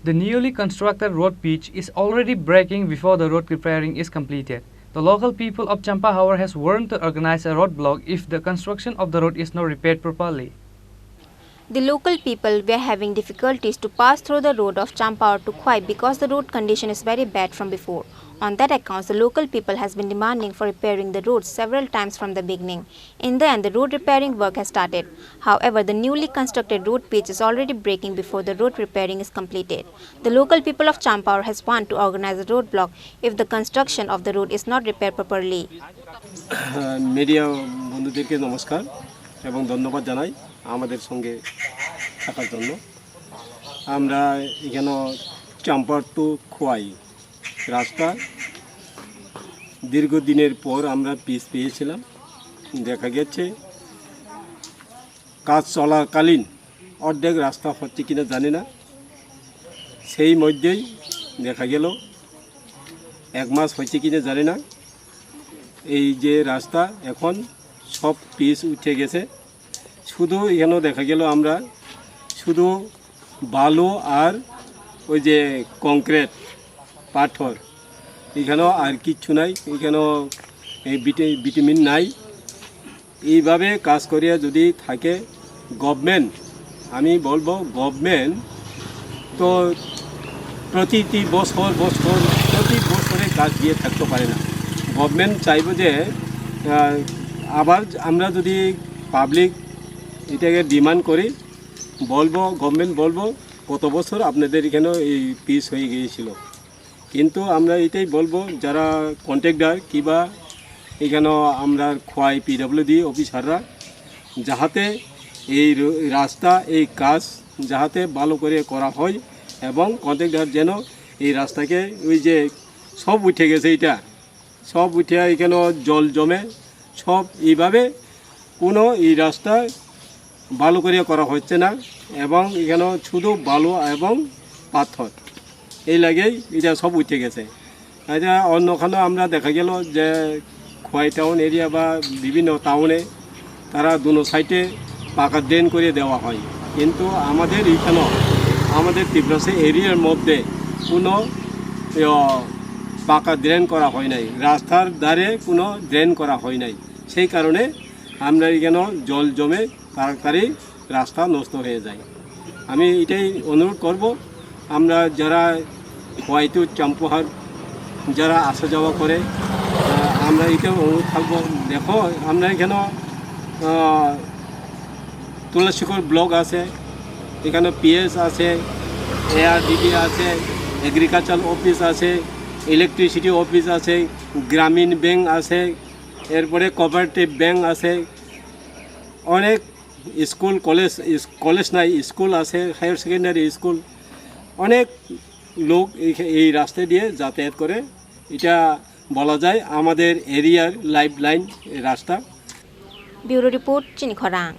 The newly constructed road pitch is already breaking before the road repairing is completed. The local people of Champahour has warned to organize a roadblock if the construction of the road is not repaired properly. The local people were having difficulties to pass through the road of Champahour to Khwai because the road condition is very bad from before. On that account, the local people has been demanding for repairing the road several times from the beginning. In the end, the road repairing work has started. However, the newly constructed road pitch is already breaking before the road repairing is completed. The local people of Champahour has wanted to organize a roadblock if the construction of the road is not repaired properly. Media বন্ধুদেরকে নমস্কার এবং ধন্যবাদ জানাই আমাদের সঙ্গে থাকার জন্য। আমরা এখানে চাম্পার টু খোয়াই রাস্তা দীর্ঘদিনের পর আমরা পিচ পেয়েছিলাম। দেখা গেছে কাজ চলাকালীন অর্ধেক রাস্তা হচ্ছে কিনা জানি না, সেই মধ্যেই দেখা গেল এক মাস হয়েছে কিনা জানি না, এই যে রাস্তা এখন সব পিচ উঠে গেছে। শুধু এখানেও দেখা গেল আমরা শুধু বালু আর ওই যে কংক্রিট পাথর, এখানেও আর কিচ্ছু নাই, এখানেও ভিটামিন নাই। এইভাবে কাজ করিয়া যদি থাকে গভর্নমেন্ট, আমি বলবো গভর্নমেন্ট তো প্রতি বছরে কাজ দিয়ে থাকতে পারে না। গভর্নমেন্ট চাইব যে আবার আমরা যদি পাবলিক এটাকে ডিমান্ড করি, বলবো গভর্নমেন্ট বলবো কত বছর আপনাদের এখানেও এই পিচ হয়ে গিয়েছিল। কিন্তু আমরা এটাই বলবো যারা কন্ট্রাক্টর কিংবা এখানে আমরা খোয়াই পিডব্লিউডি অফিসাররা যাহাতে এই রাস্তা এই কাজ যাহাতে ভালো করে করা হয় এবং কন্ট্রাক্টর যেন এই রাস্তাকে ওই যে সব উঠে গেছে, এটা সব উঠে এখানে জল জমে সব এইভাবে কোনো এই রাস্তা ভালো করে করা হচ্ছে না এবং এখানে শুধু বালু এবং পাথর, এই লাগেই এটা সব উঠে গেছে। এটা অন্যখানেও আমরা দেখা গেল যে খোয়াই টাউন এরিয়া বা বিভিন্ন টাউনে তারা দুনো সাইডে পাকা ড্রেন করে দেওয়া হয়, কিন্তু আমাদের এইখানেও আমাদের ত্রিপুরা এরিয়ার মধ্যে কোনো পাকা ড্রেন করা হয় নাই, রাস্তার ধারে কোনো ড্রেন করা হয় নাই। সেই কারণে আমরা এখানে জল জমে তাড়াতাড়ি রাস্তা নষ্ট হয়ে যায়। আমি এটাই অনুরোধ করব, আমরা যারা খোয়াই টু চাম্পাহার যারা আসা যাওয়া করে, আমরা এটাও অনুরোধ থাকবো, দেখো আমরা এখানে তুলসীকর ব্লক আছে, এখানে পিএস আছে, এআরডিডি আছে, এগ্রিকালচার অফিস আছে, ইলেকট্রিসিটি অফিস আছে, গ্রামীণ ব্যাংক আছে, এরপরে কোঅপারেটিভ ব্যাংক আছে, অনেক স্কুল কলেজ নাই স্কুল আছে, হায়ার সেকেন্ডারি স্কুল, অনেক লোক এই রাস্তা দিয়ে যাতায়াত করে। এটা বলা যায় আমাদের এরিয়ার লাইফ লাইন রাস্তা। ব্যুরো রিপোর্ট, চিনি খরাং।